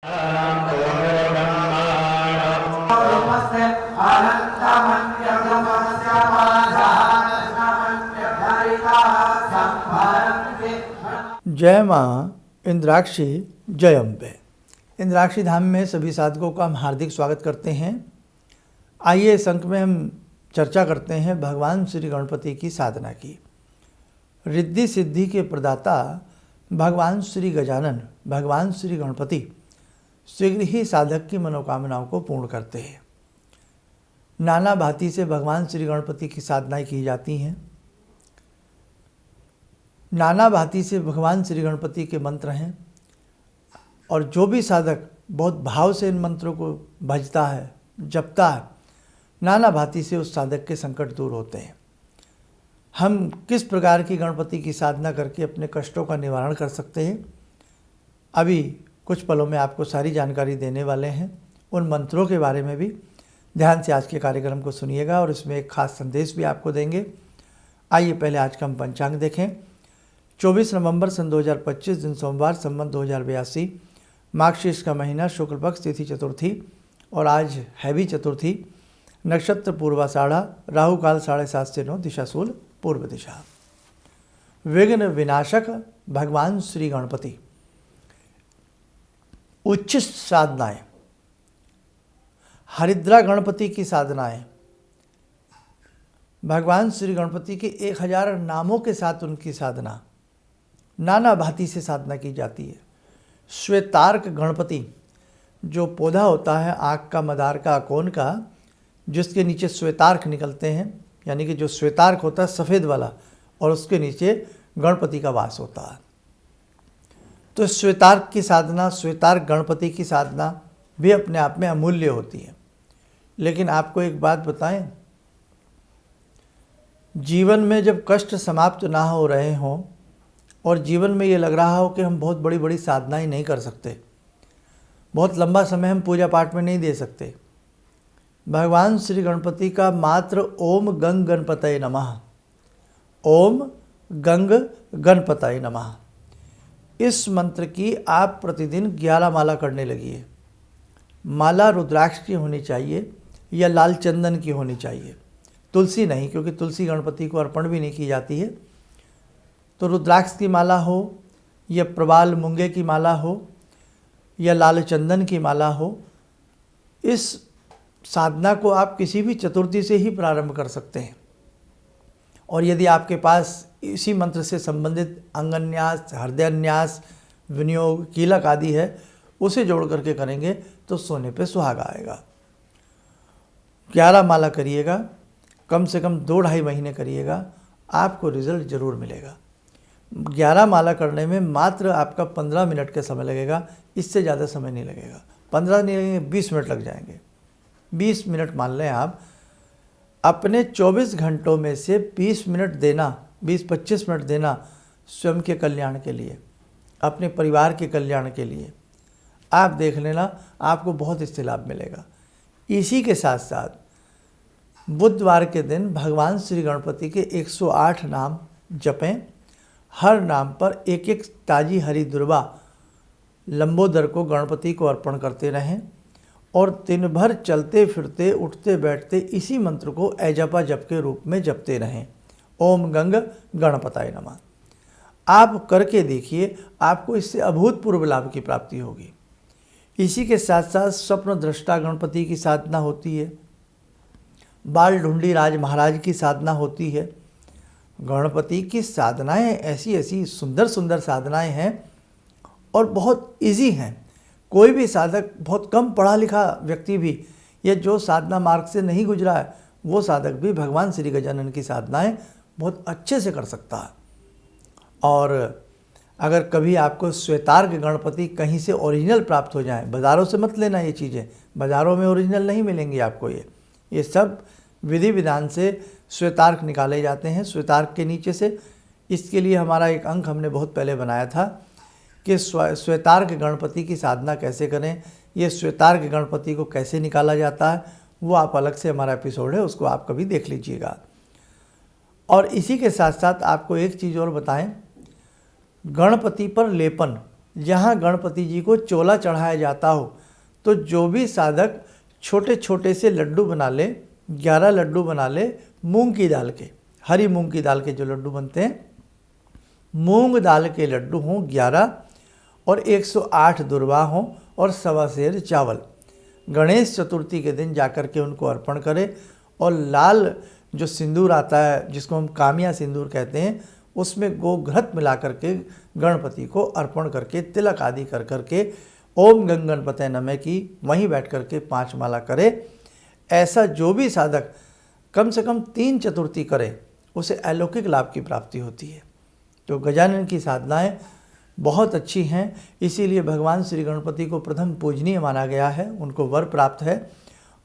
जय माँ इंद्राक्षी जय अम्बे। इंद्राक्षी धाम में सभी साधकों का हम हार्दिक स्वागत करते हैं। आइए इस अंक में हम चर्चा करते हैं भगवान श्री गणपति की साधना की। रिद्धि सिद्धि के प्रदाता भगवान श्री गजानन, भगवान श्री गणपति शीघ्र ही साधक की मनोकामनाओं को पूर्ण करते हैं। नाना भांति से भगवान श्री गणपति की साधनाएं की जाती हैं। नाना भांति से भगवान श्री गणपति के मंत्र हैं और जो भी साधक बहुत भाव से इन मंत्रों को भजता है, जपता है, नाना भांति से उस साधक के संकट दूर होते हैं। हम किस प्रकार की गणपति की साधना करके अपने कष्टों का निवारण कर सकते हैं, अभी कुछ पलों में आपको सारी जानकारी देने वाले हैं। उन मंत्रों के बारे में भी ध्यान से आज के कार्यक्रम को सुनिएगा और इसमें एक खास संदेश भी आपको देंगे। आइए पहले आज का हम पंचांग देखें। 24 नवंबर सन 2025 दिन सोमवार, संवत 2082, माघशीर्ष का महीना, शुक्ल पक्ष, तिथि चतुर्थी और आज है भी चतुर्थी। नक्षत्र पूर्वाषाढ़ा, राहु काल 7:30 से 9, दिशा शूल पूर्व दिशा। विघ्न विनाशक भगवान श्री गणपति। उच्छिष्ट साधनाएं, हरिद्रा गणपति की साधनाएं, भगवान श्री गणपति के 1000 नामों के साथ उनकी साधना, नाना भांति से साधना की जाती है। श्वेतार्क गणपति, जो पौधा होता है आँख का, मदार का, अकोन का, जिसके नीचे श्वेतार्क निकलते हैं, यानी कि जो श्वेतार्क होता है सफ़ेद वाला, और उसके नीचे गणपति का वास होता है। तो श्वेतार्क की साधना, श्वेतार्क गणपति की साधना भी अपने आप में अमूल्य होती है। लेकिन आपको एक बात बताएं, जीवन में जब कष्ट समाप्त ना हो रहे हों और जीवन में ये लग रहा हो कि हम बहुत बड़ी बड़ी साधनाएं नहीं कर सकते, बहुत लंबा समय हम पूजा पाठ में नहीं दे सकते, भगवान श्री गणपति का मात्र ओम गंग गणपतये नमः, ओम गंग गणपतये नमः, इस मंत्र की आप प्रतिदिन 11 माला करने लगिए। माला रुद्राक्ष की होनी चाहिए या लाल चंदन की होनी चाहिए, तुलसी नहीं, क्योंकि तुलसी गणपति को अर्पण भी नहीं की जाती है। तो रुद्राक्ष की माला हो या प्रवाल मूंगे की माला हो या लाल चंदन की माला हो, इस साधना को आप किसी भी चतुर्थी से ही प्रारंभ कर सकते हैं। और यदि आपके पास इसी मंत्र से संबंधित अंगन्यास, हृदयन्यास, विनियोग, कीलक आदि है, उसे जोड़ करके करेंगे तो सोने पे सुहागा आएगा। 11 माला करिएगा, कम से कम 2-2.5 महीने करिएगा, आपको रिजल्ट ज़रूर मिलेगा। 11 माला करने में मात्र आपका 15 मिनट का समय लगेगा, इससे ज़्यादा समय नहीं लगेगा। 15 नहीं लगेंगे, 20 मिनट लग जाएंगे। 20 मिनट मान लें आप, अपने 24 घंटों में से 20 मिनट देना, 20-25 मिनट देना स्वयं के कल्याण के लिए, अपने परिवार के कल्याण के लिए। आप देख लेना, आपको बहुत इससे लाभ मिलेगा। इसी के साथ साथ बुधवार के दिन भगवान श्री गणपति के 108 नाम जपें। हर नाम पर एक एक ताजी हरी दुर्वा लंबोदर को, गणपति को अर्पण करते रहें और दिन भर चलते फिरते, उठते बैठते इसी मंत्र को ऐजपा जप के रूप में जपते रहें। ओम गंग गणपतये नमः। आप करके देखिए, आपको इससे अभूतपूर्व लाभ की प्राप्ति होगी। इसी के साथ साथ स्वप्न दृष्टा गणपति की साधना होती है, बाल ढूंढी राज महाराज की साधना होती है। गणपति की साधनाएं ऐसी ऐसी सुंदर सुंदर साधनाएं हैं और बहुत इजी हैं। कोई भी साधक, बहुत कम पढ़ा लिखा व्यक्ति भी, या जो साधना मार्ग से नहीं गुजरा है, वो साधक भी भगवान श्री गजानन की साधनाएं बहुत अच्छे से कर सकता है। और अगर कभी आपको श्वेतार्क गणपति कहीं से ओरिजिनल प्राप्त हो जाए, बाज़ारों से मत लेना ये चीज़ें, बाज़ारों में ओरिजिनल नहीं मिलेंगी आपको। ये सब विधि विधान से श्वेतार्क निकाले जाते हैं, श्वेतार्क के नीचे से। इसके लिए हमारा एक अंक हमने बहुत पहले बनाया था कि श्वेतार्क गणपति की साधना कैसे करें, ये श्वेतार्क गणपति को कैसे निकाला जाता है, वो आप अलग से हमारा एपिसोड है, उसको आप कभी देख लीजिएगा। और इसी के साथ साथ आपको एक चीज़ और बताएं, गणपति पर लेपन जहाँ गणपति जी को चोला चढ़ाया जाता हो, तो जो भी साधक छोटे छोटे से लड्डू बना ले, 11 लड्डू बना ले मूंग की दाल के, हरी मूंग की दाल के जो लड्डू बनते हैं, मूंग दाल के लड्डू हों 11 और 108 दुर्वा हों और 1.25 सेर चावल, गणेश चतुर्थी के दिन जाकर के उनको अर्पण करें। और लाल जो सिंदूर आता है, जिसको हम कामिया सिंदूर कहते हैं, उसमें गोघृत मिला करके गणपति को अर्पण करके तिलक आदि कर करके ओम गंग गणपतये नमः की वहीं बैठ करके 5 माला करे। ऐसा जो भी साधक कम से कम 3 चतुर्थी करे, उसे अलौकिक लाभ की प्राप्ति होती है। तो गजानन की साधनाएं बहुत अच्छी हैं, इसीलिए भगवान श्री गणपति को प्रथम पूजनीय माना गया है, उनको वर प्राप्त है।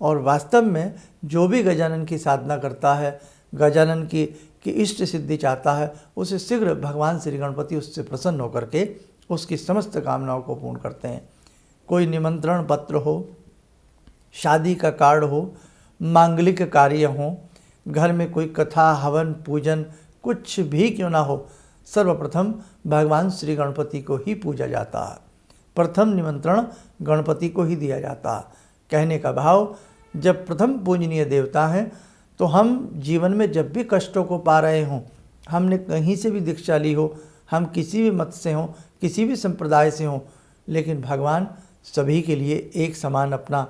और वास्तव में जो भी गजानन की साधना करता है, गजानन की इष्ट सिद्धि चाहता है, उसे शीघ्र भगवान श्री गणपति उससे प्रसन्न होकर के उसकी समस्त कामनाओं को पूर्ण करते हैं। कोई निमंत्रण पत्र हो, शादी का कार्ड हो, मांगलिक कार्य हो, घर में कोई कथा हवन पूजन कुछ भी क्यों ना हो, सर्वप्रथम भगवान श्री गणपति को ही पूजा जाता है। प्रथम निमंत्रण गणपति को ही दिया जाता है। कहने का भाव, जब प्रथम पूजनीय देवता हैं, तो हम जीवन में जब भी कष्टों को पा रहे हों, हमने कहीं से भी दीक्षा ली हो, हम किसी भी मत से हों, किसी भी संप्रदाय से हों, लेकिन भगवान सभी के लिए एक समान अपना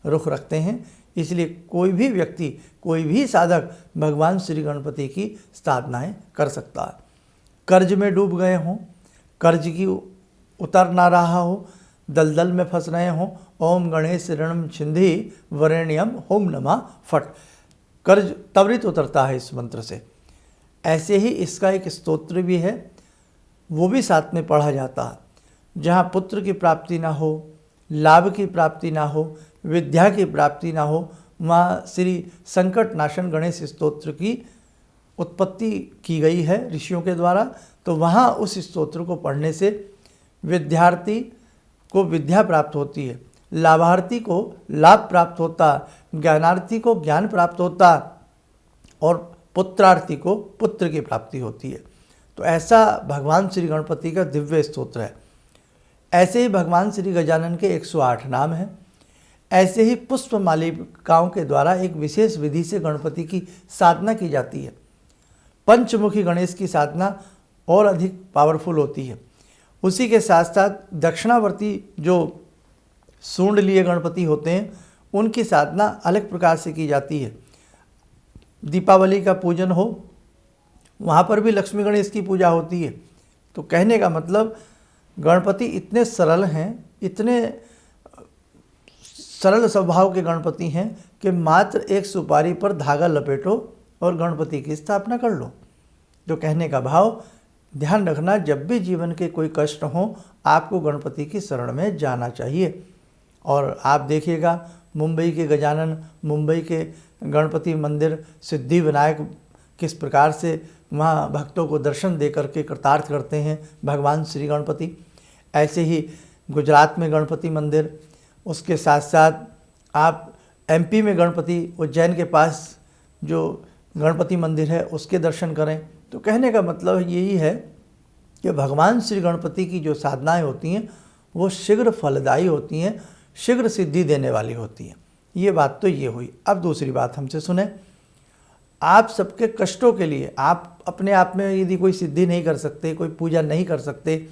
रुख रखते हैं। इसलिए कोई भी व्यक्ति, कोई भी साधक भगवान श्री गणपति की साधनाएं कर सकता है। कर्ज में डूब गए हों, कर्ज की उतर ना रहा हो, दलदल में फंस रहे हों, ओम गणेश ऋणम छिंदी वरेण्यम होम नमः फट, कर्ज त्वरित उतरता है इस मंत्र से। ऐसे ही इसका एक स्तोत्र भी है, वो भी साथ में पढ़ा जाता है। जहाँ पुत्र की प्राप्ति ना हो, लाभ की प्राप्ति ना हो, विद्या की प्राप्ति ना हो, वहाँ श्री संकट नाशन गणेश स्तोत्र की उत्पत्ति की गई है ऋषियों के द्वारा। तो वहाँ उस स्तोत्र को पढ़ने से विद्यार्थी को विद्या प्राप्त होती है, लाभार्थी को लाभ प्राप्त होता, ज्ञानार्थी को ज्ञान प्राप्त होता और पुत्रार्थी को पुत्र की प्राप्ति होती है। तो ऐसा भगवान श्री गणपति का दिव्य स्तोत्र है। ऐसे ही भगवान श्री गजानन के 108 नाम हैं। ऐसे ही पुष्प मालिकाओं के द्वारा एक विशेष विधि से गणपति की साधना की जाती है। पंचमुखी गणेश की साधना और अधिक पावरफुल होती है। उसी के साथ साथ दक्षिणावर्ती जो सूंड लिए गणपति होते हैं, उनकी साधना अलग प्रकार से की जाती है। दीपावली का पूजन हो, वहाँ पर भी लक्ष्मी गणेश की पूजा होती है। तो कहने का मतलब, गणपति इतने सरल हैं, इतने सरल स्वभाव के गणपति हैं कि मात्र एक सुपारी पर धागा लपेटो और गणपति की स्थापना कर लो। जो कहने का भाव, ध्यान रखना, जब भी जीवन के कोई कष्ट हो, आपको गणपति की शरण में जाना चाहिए। और आप देखिएगा, मुंबई के गजानन, मुंबई के गणपति मंदिर सिद्धि विनायक किस प्रकार से वहाँ भक्तों को दर्शन दे करके कृतार्थ करते हैं भगवान श्री गणपति। ऐसे ही गुजरात में गणपति मंदिर, उसके साथ साथ आप एमपी में गणपति, उज्जैन के पास जो गणपति मंदिर है, उसके दर्शन करें। तो कहने का मतलब यही है कि भगवान श्री गणपति की जो साधनाएं होती हैं, वो शीघ्र फलदायी होती हैं, शीघ्र सिद्धि देने वाली होती हैं। ये बात तो ये हुई। अब दूसरी बात हमसे सुने। आप सबके कष्टों के लिए, आप अपने आप में यदि कोई सिद्धि नहीं कर सकते, कोई पूजा नहीं कर सकते,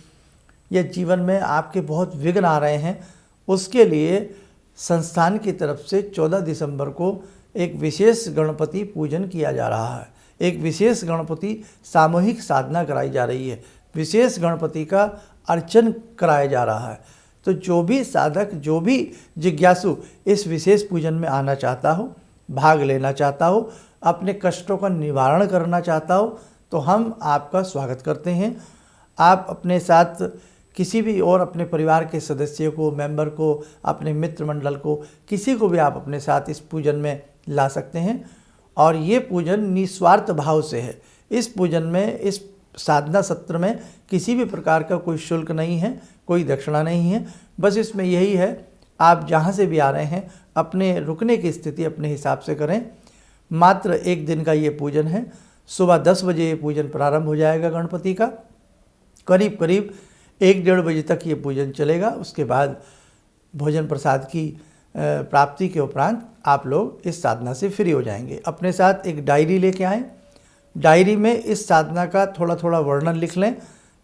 या जीवन में आपके बहुत विघ्न आ रहे हैं, उसके लिए संस्थान की तरफ से 14 दिसंबर को एक विशेष गणपति पूजन किया जा रहा है। एक विशेष गणपति सामूहिक साधना कराई जा रही है, विशेष गणपति का अर्चन कराया जा रहा है। तो जो भी साधक, जो भी जिज्ञासु इस विशेष पूजन में आना चाहता हो, भाग लेना चाहता हो, अपने कष्टों का निवारण करना चाहता हो, तो हम आपका स्वागत करते हैं। आप अपने साथ किसी भी और अपने परिवार के सदस्य को, मेंबर को, अपने मित्र मंडल को, किसी को भी आप अपने साथ इस पूजन में ला सकते हैं। और ये पूजन निस्वार्थ भाव से है। इस पूजन में, इस साधना सत्र में किसी भी प्रकार का कोई शुल्क नहीं है, कोई दक्षिणा नहीं है। बस इसमें यही है, आप जहाँ से भी आ रहे हैं, अपने रुकने की स्थिति अपने हिसाब से करें। मात्र एक दिन का ये पूजन है। सुबह 10 बजे ये पूजन प्रारंभ हो जाएगा गणपति का। करीब करीब 1-1:30 बजे तक ये पूजन चलेगा। उसके बाद भोजन प्रसाद की प्राप्ति के उपरांत आप लोग इस साधना से फ्री हो जाएंगे। अपने साथ एक डायरी लेके आएँ। डायरी में इस साधना का थोड़ा थोड़ा वर्णन लिख लें,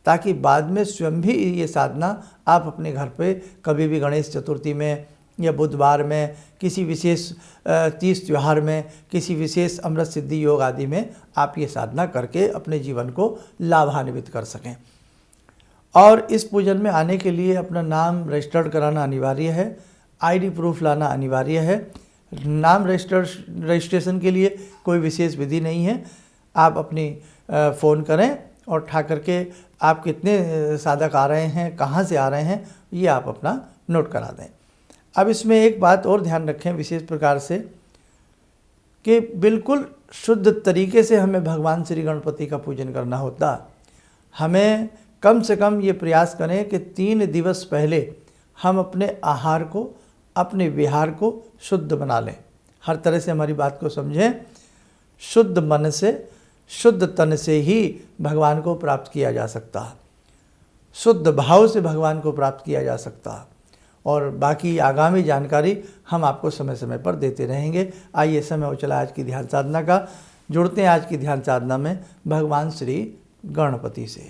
ताकि बाद में स्वयं भी ये साधना आप अपने घर पे कभी भी गणेश चतुर्थी में या बुधवार में, किसी विशेष तीज त्यौहार में, किसी विशेष अमृत सिद्धि योग आदि में आप ये साधना करके अपने जीवन को लाभान्वित कर सकें। और इस पूजन में आने के लिए अपना नाम रजिस्टर्ड कराना अनिवार्य है, आईडी प्रूफ लाना अनिवार्य है। नाम रजिस्ट्रेशन के लिए कोई विशेष विधि नहीं है। आप अपनी फ़ोन करें और ठा करके आप कितने साधक आ रहे हैं, कहाँ से आ रहे हैं, ये आप अपना नोट करा दें। अब इसमें एक बात और ध्यान रखें विशेष प्रकार से, कि बिल्कुल शुद्ध तरीके से हमें भगवान श्री गणपति का पूजन करना होता। हमें कम से कम ये प्रयास करें कि 3 दिवस पहले हम अपने आहार को, अपने विहार को शुद्ध बना लें। हर तरह से हमारी बात को समझें। शुद्ध मन से, शुद्ध तन से ही भगवान को प्राप्त किया जा सकता है, शुद्ध भाव से भगवान को प्राप्त किया जा सकता है। और बाकी आगामी जानकारी हम आपको समय समय पर देते रहेंगे। आइए, समय हो चला आज की ध्यान साधना का। जुड़ते हैं आज की ध्यान साधना में भगवान श्री गणपति से।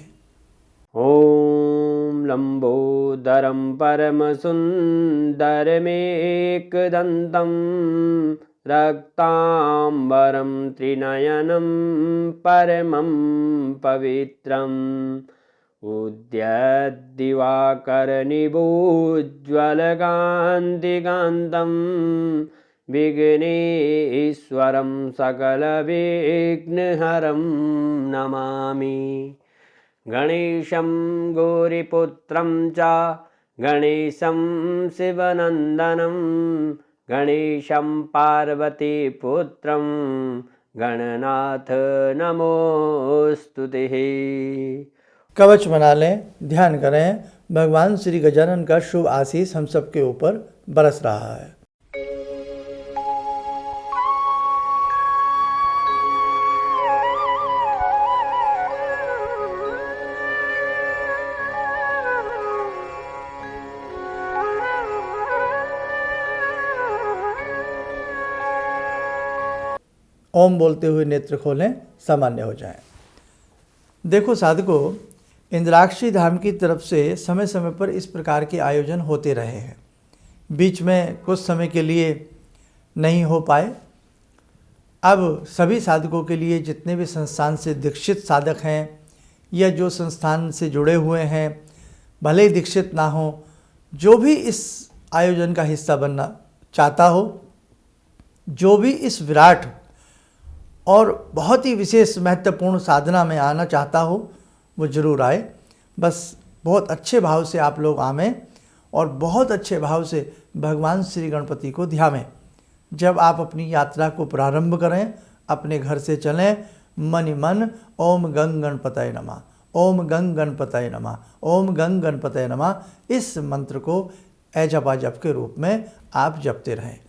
ॐ लम्बोदरं परमसुन्दरमेकदन्तं रक्ताम्बरं त्रिनयनं परमं पवित्रम् उद्यद्दिवाकरनिभोज्ज्वलकान्तिकान्तं विघ्नेश्वरं सकलविघ्नहरं नमामि। गणेशं गौरीपुत्रं च गणेशं शिवनन्दनं गणेशं पार्वतीपुत्रं गणनाथ नमोस्तुते। कवच बना लें, ध्यान करें, भगवान श्री गजानन का शुभ आशीष हम सबके ऊपर बरस रहा है। ओम बोलते हुए नेत्र खोलें, सामान्य हो जाएं। देखो साधकों, इंद्राक्षी धाम की तरफ से समय समय पर इस प्रकार के आयोजन होते रहे हैं। बीच में कुछ समय के लिए नहीं हो पाए। अब सभी साधकों के लिए, जितने भी संस्थान से दीक्षित साधक हैं या जो संस्थान से जुड़े हुए हैं, भले ही दीक्षित ना हो, जो भी इस आयोजन का हिस्सा बनना चाहता हो, जो भी इस विराट और बहुत ही विशेष महत्वपूर्ण साधना में आना चाहता हो, वो ज़रूर आए। बस बहुत अच्छे भाव से आप लोग आवें और बहुत अच्छे भाव से भगवान श्री गणपति को ध्यावें। जब आप अपनी यात्रा को प्रारंभ करें, अपने घर से चलें, मन ही मन ओम गंग गणपतये नमः, ओम गंग गणपतये नमः, ओम गंग गणपतये नमः, इस मंत्र को जपा जप के रूप में आप जपते रहें।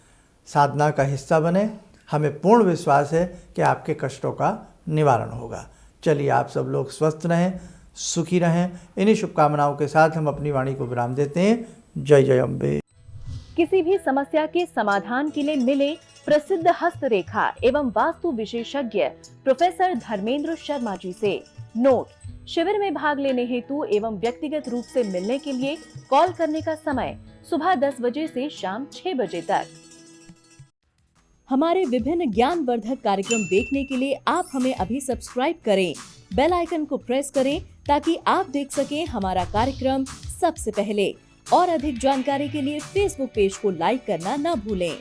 साधना का हिस्सा बने। हमें पूर्ण विश्वास है कि आपके कष्टों का निवारण होगा। चलिए, आप सब लोग स्वस्थ रहें, सुखी रहें। इन्हीं शुभकामनाओं के साथ हम अपनी वाणी को विराम देते हैं। जय जय अम्बे। किसी भी समस्या के समाधान के लिए मिले प्रसिद्ध हस्तरेखा एवं वास्तु विशेषज्ञ प्रोफेसर धर्मेंद्र शर्मा जी से। नोट: शिविर में भाग लेने हेतु एवं व्यक्तिगत रूप से मिलने के लिए कॉल करने का समय सुबह 10 बजे से शाम 6 बजे तक। हमारे विभिन्न ज्ञानवर्धक कार्यक्रम देखने के लिए आप हमें अभी सब्सक्राइब करें, बेल आइकन को प्रेस करें ताकि आप देख सकें हमारा कार्यक्रम सबसे पहले। और अधिक जानकारी के लिए फेसबुक पेज को लाइक करना न भूलें।